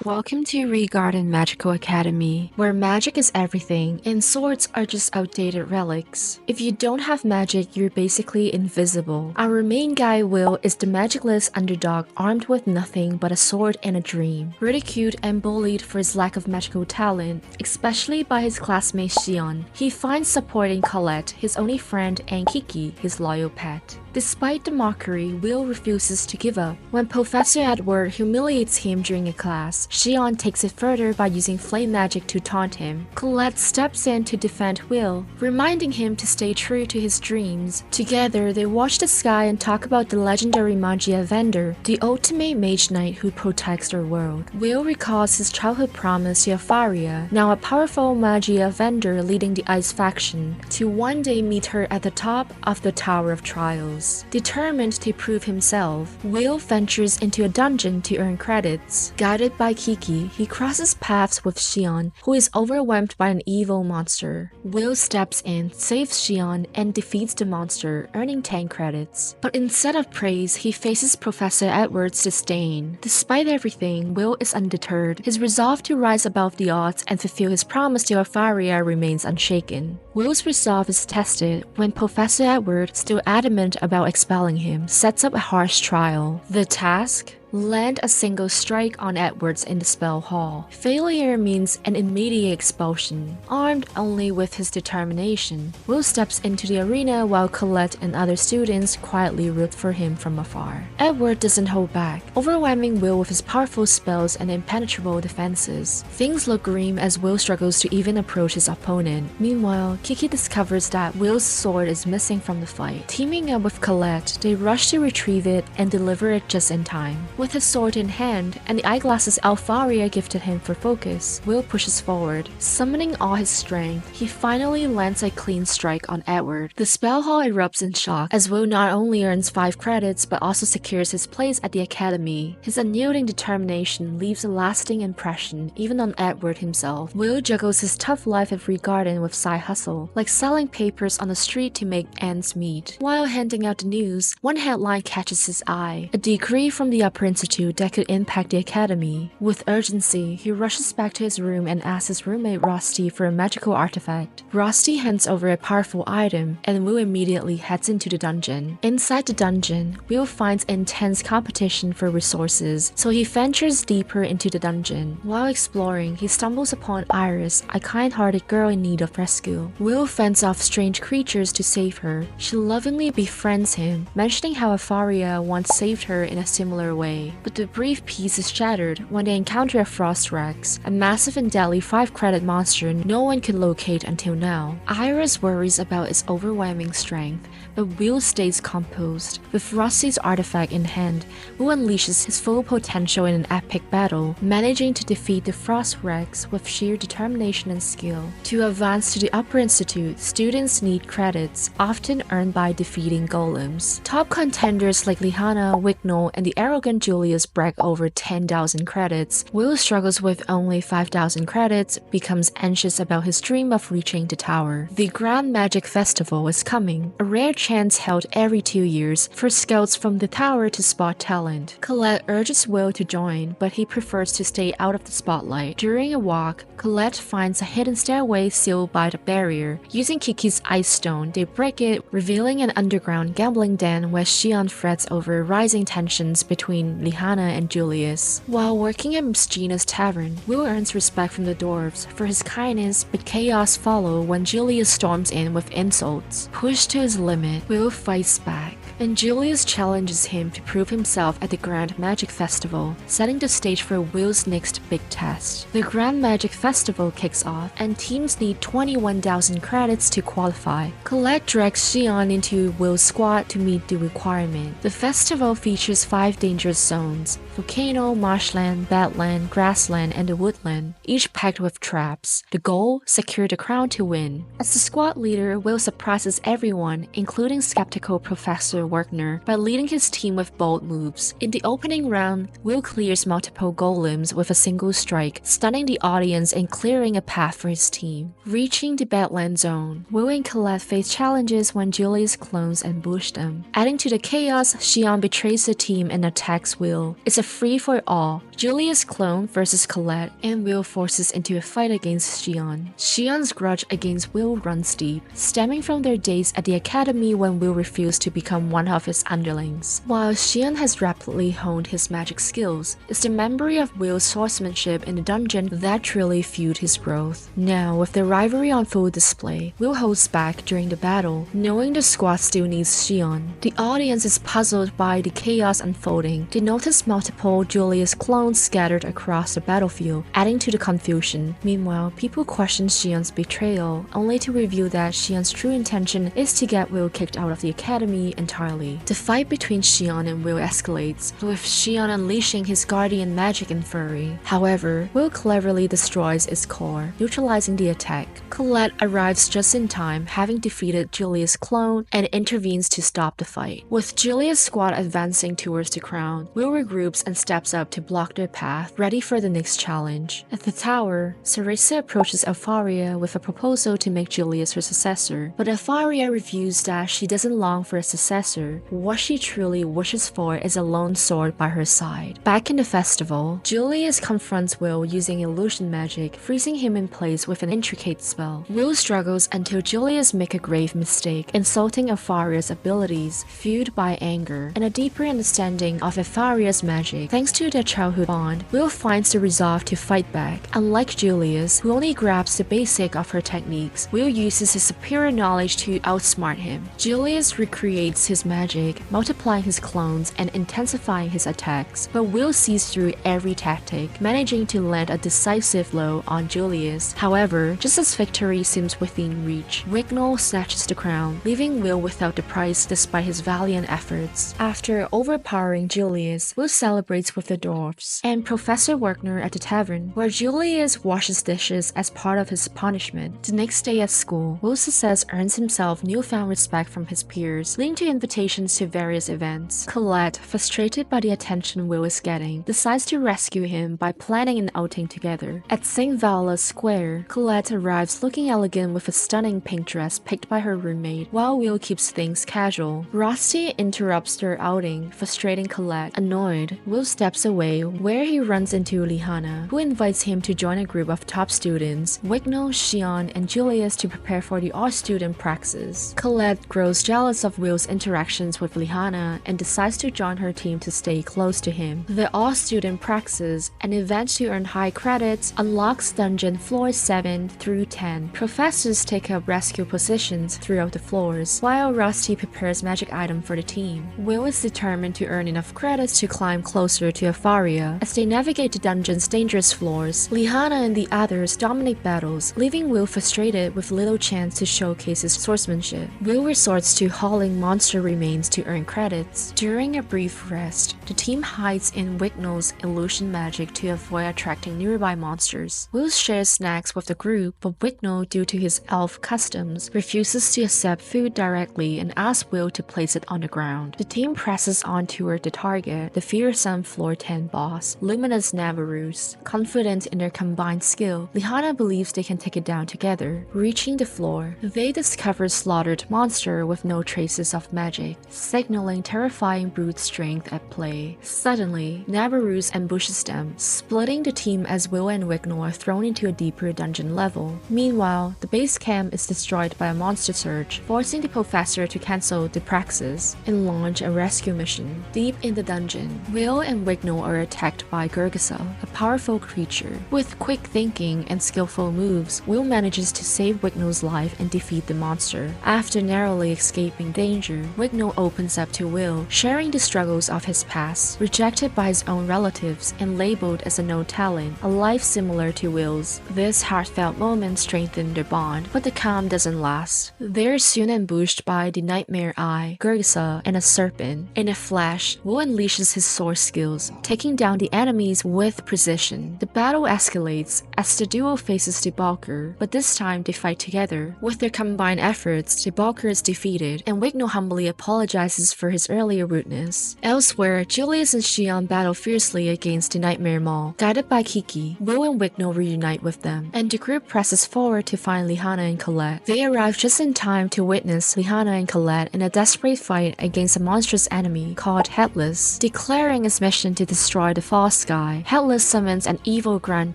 Welcome to Regarden Magical Academy, where magic is everything and swords are just outdated relics. If you don't have magic, you're basically invisible. Our main guy, Will, is the magicless underdog armed with nothing but a sword and a dream. Ridiculed and bullied for his lack of magical talent, especially by his classmate Xion, he finds support in Colette, his only friend, and Kiki, his loyal pet. Despite the mockery, Will refuses to give up. When Professor Edward humiliates him during a class, Xion takes it further by using flame magic to taunt him. Colette steps in to defend Will, reminding him to stay true to his dreams. Together, they watch the sky and talk about the legendary Magia Vendor, the ultimate mage knight who protects their world. Will recalls his childhood promise to Afaria, now a powerful Magia Vendor leading the Ice faction, to one day meet her at the top of the Tower of Trials. Determined to prove himself, Will ventures into a dungeon to earn credits. Guided by Kiki, he crosses paths with Xion, who is overwhelmed by an evil monster. Will steps in, saves Xion, and defeats the monster, earning 10 credits. But instead of praise, he faces Professor Edward's disdain. Despite everything, Will is undeterred. His resolve to rise above the odds and fulfill his promise to Afaria remains unshaken. Will's resolve is tested when Professor Edward, still adamant about expelling him, sets up a harsh trial. The task? Land a single strike on Edwards in the spell hall. Failure means an immediate expulsion. Armed only with his determination, Will steps into the arena while Colette and other students quietly root for him from afar. Edward doesn't hold back, overwhelming Will with his powerful spells and impenetrable defenses. Things look grim as Will struggles to even approach his opponent. Meanwhile, Kiki discovers that Will's sword is missing from the fight. Teaming up with Colette, they rush to retrieve it and deliver it just in time. With his sword in hand and the eyeglasses Afaria gifted him for focus, Will pushes forward. Summoning all his strength, he finally lands a clean strike on Edward. The spell hall erupts in shock as Will not only earns 5 credits but also secures his place at the academy. His unyielding determination leaves a lasting impression even on Edward himself. Will juggles his tough life at Regarden with side hustle, like selling papers on the street to make ends meet. While handing out the news, one headline catches his eye: a decree from the upper institute that could impact the academy. With urgency, he rushes back to his room and asks his roommate Rusty for a magical artifact. Rusty hands over a powerful item, and Will immediately heads into the dungeon. Inside the dungeon, Will finds intense competition for resources, so he ventures deeper into the dungeon. While exploring, he stumbles upon Iris, a kind-hearted girl in need of rescue. Will fends off strange creatures to save her. She lovingly befriends him, mentioning how Afaria once saved her in a similar way. But the brief peace is shattered when they encounter a Frost Rex, a massive and deadly 5-credit monster no one could locate until now. Iris worries about its overwhelming strength, but Will stays composed. With Rusty's artifact in hand, Will unleashes his full potential in an epic battle, managing to defeat the Frost Rex with sheer determination and skill. To advance to the Upper Institute, students need credits, often earned by defeating golems. Top contenders like Lihana, Wignall, and the arrogant Julius brag over 10,000 credits. Will struggles with only 5,000 credits, becomes anxious about his dream of reaching the tower. The Grand Magic Festival is coming, a rare chance held every 2 years for scouts from the tower to spot talent. Colette urges Will to join, but he prefers to stay out of the spotlight. During a walk, Colette finds a hidden stairway sealed by the barrier. Using Kiki's ice stone, they break it, revealing an underground gambling den where Xion frets over rising tensions between Lihana and Julius. While working at Mstina's tavern, Will earns respect from the dwarves for his kindness, but chaos follows when Julius storms in with insults. Pushed to his limit, Will fights back, and Julius challenges him to prove himself at the Grand Magic Festival, setting the stage for Will's next big test. The Grand Magic Festival kicks off, and teams need 21,000 credits to qualify. Colette drags Xion into Will's squad to meet the requirement. The festival features 5 dangerous zones: volcano, marshland, badland, grassland, and the woodland, each packed with traps. The goal? Secure the crown to win. As the squad leader, Will surprises everyone, including skeptical Professor Werkner by leading his team with bold moves. In the opening round, Will clears multiple golems with a single strike, stunning the audience and clearing a path for his team. Reaching the Badland Zone, Will and Colette face challenges when Julius clones ambush them. Adding to the chaos, Xion betrays the team and attacks Will. It's a free-for-all. Julius clone versus Colette, and Will forces into a fight against Xion. Xion's grudge against Will runs deep, stemming from their days at the academy when Will refused to become one of his underlings. While Xion has rapidly honed his magic skills, it's the memory of Will's swordsmanship in the dungeon that truly fueled his growth. Now, with the rivalry on full display, Will holds back during the battle, knowing the squad still needs Xion. The audience is puzzled by the chaos unfolding. They notice multiple Julius clones scattered across the battlefield, adding to the confusion. Meanwhile, people question Xion's betrayal, only to reveal that Xion's true intention is to get Will kicked out of the academy entirely. The fight between Xion and Will escalates, with Xion unleashing his guardian magic and fury. However, Will cleverly destroys its core, neutralizing the attack. Colette arrives just in time, having defeated Julius' clone, and intervenes to stop the fight. With Julius' squad advancing towards the crown, Will regroups and steps up to block their path, ready for the next challenge. At the tower, Sarissa approaches Alfaria with a proposal to make Julius her successor, but Alfaria reveals that she doesn't long for a successor. What she truly wishes for is a lone sword by her side. Back in the festival, Julius confronts Will using illusion magic, freezing him in place with an intricate spell. Will struggles until Julius makes a grave mistake, insulting Alfaria's abilities, fueled by anger, and a deeper understanding of Alfaria's magic. Thanks to their childhood bond, Will finds the resolve to fight back. Unlike Julius, who only grabs the basic of her techniques, Will uses his superior knowledge to outsmart him. Julius recreates his magic, multiplying his clones and intensifying his attacks, but Will sees through every tactic, managing to land a decisive blow on Julius. However, just as victory seems within reach, Wignall snatches the crown, leaving Will without the prize despite his valiant efforts. After overpowering Julius, Will celebrates with the dwarfs and Professor Werkner at the tavern, where Julius washes dishes as part of his punishment. The next day at school, Will's success earns himself newfound respect from his peers, leading to invitations to various events. Colette, frustrated by the attention Will is getting, decides to rescue him by planning an outing together. At St. Viola's Square, Colette arrives looking elegant with a stunning pink dress picked by her roommate, while Will keeps things casual. Rusty interrupts their outing, frustrating Colette. Annoyed, Will steps away, where he runs into Lihana, who invites him to join a group of top students, Wignall, Xion, and Julius, to prepare for the all-student praxis. Colette grows jealous of Will's interactions with Lihana and decides to join her team to stay close to him. The all-student praxis, an event to earn high credits, unlocks dungeon floors 7 through 10. Professors take up rescue positions throughout the floors, while Rusty prepares magic items for the team. Will is determined to earn enough credits to climb closer to Alfaria. As they navigate the dungeon's dangerous floors, Lihana and the others dominate battles, leaving Will frustrated with little chance to showcase his swordsmanship. Will resorts to hauling monster remains to earn credits. During a brief rest, the team hides in Wignall's illusion magic to avoid attracting nearby monsters. Will shares snacks with the group, but Wignall, due to his elf customs, refuses to accept food directly and asks Will to place it on the ground. The team presses on toward the target, the fearsome floor 10 boss, Luminous Navarus. Confident in their combined skill, Lihana believes they can take it down together. Reaching the floor, they discover a slaughtered monster with no traces of magic, signaling terrifying brute strength at play. Suddenly, Navarus ambushes them, splitting the team as Will and Wignall are thrown into a deeper dungeon level. Meanwhile, the base camp is destroyed by a monster surge, forcing the professor to cancel the praxis and launch a rescue mission. Deep in the dungeon, Will and Wignall are attacked by Gurgasa, a powerful creature. With quick thinking and skillful moves, Will manages to save Wignall's life and defeat the monster. After narrowly escaping danger, Wignall opens up to Will, sharing the struggles of his past. Rejected by his own relatives and labeled as a no talent, a life similar to Will's. This heartfelt moment strengthened their bond, but the calm doesn't last. They're soon ambushed by the Nightmare Eye, Gurgasa, and a serpent. In a flash, Will unleashes his sword skills, taking down the enemies with precision. The battle escalates as the duo faces Debulker, but this time they fight together. With their combined efforts, Debulker is defeated, and Wignall humbly apologizes for his earlier rudeness. Elsewhere, Julius and Shion battle fiercely against the Nightmare Mall. Guided by Kiki, Will and Wickno reunite with them, and the group presses forward to find Lihana and Colette. They arrive just in time to witness Lihana and Colette in a desperate fight against a monstrous enemy called Headless. Declaring his mission to destroy the False Sky, Headless summons an evil Grand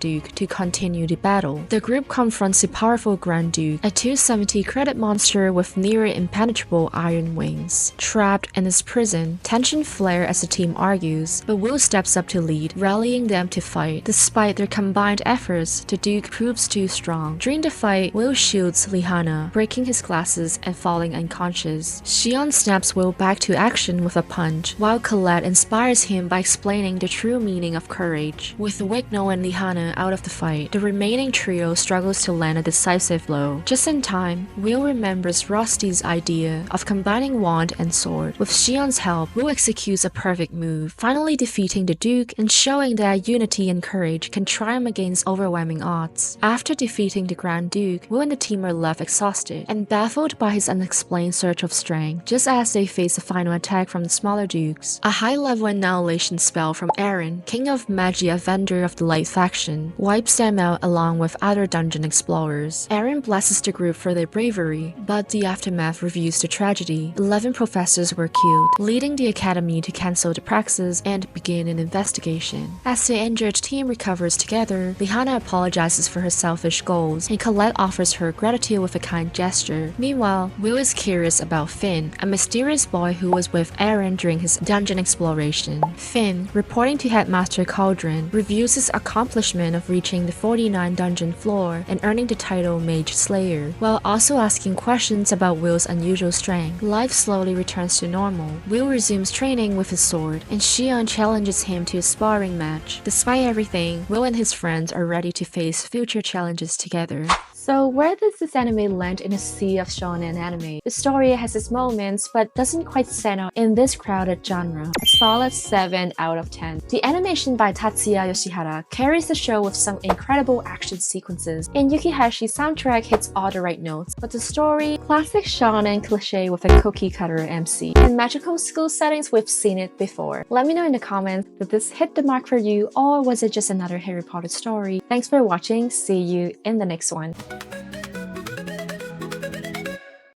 Duke to continue the battle. The group confronts the powerful Grand Duke, a 270-credit monster with near impenetrable iron wings. Trapped in his prison, tension flare as the team argues, but Will steps up to lead, rallying them to fight. Despite their combined efforts, the Duke proves too strong. During the fight, Will shields Lihana, breaking his glasses and falling unconscious. Shion snaps Will back to action with a punch, while Colette inspires him by explaining the true meaning of courage. With Wickno and Lihana out of the fight, the remaining trio struggles to land a decisive blow. Just in time, Will remembers Rosty's idea of combining wand and sword. With Shion's help, Will executes a perfect move, finally defeating the Duke and showing that unity and courage can triumph against overwhelming odds. After defeating the Grand Duke, Will and the team are left exhausted and baffled by his unexplained surge of strength, just as they face a final attack from the smaller Dukes. A high-level annihilation spell from Aaron, King of Magia Vendor of the Light faction, wipes them out along with other dungeon explorers. Aaron blesses the group for their bravery, but the aftermath reveals the tragedy. 11 professors were killed, leading the academy to cancel the praxis and begin an investigation. As the injured team recovers together, Lihana apologizes for her selfish goals, and Colette offers her gratitude with a kind gesture. Meanwhile, Will is curious about Finn, a mysterious boy who was with Aaron during his dungeon exploration. Finn, reporting to Headmaster Cauldron, reviews his accomplishment of reaching the 49 dungeon floor and earning the title Mage Slayer, while also asking questions about Will's unusual strength. Life slowly returns to normal. Will resumes training with his sword, and Shion challenges him to a sparring match. Despite everything, Will and his friends are ready to face future challenges together. So where does this anime land in a sea of shonen anime? The story has its moments, but doesn't quite stand out in this crowded genre. A solid 7 out of 10. The animation by Tatsuya Yoshihara carries the show with some incredible action sequences, and Yukihashi's soundtrack hits all the right notes. But the story, classic shonen cliche with a cookie-cutter MC. In magical school settings, we've seen it before. Let me know in the comments, did this hit the mark for you, or was it just another Harry Potter story? Thanks for watching, see you in the next one.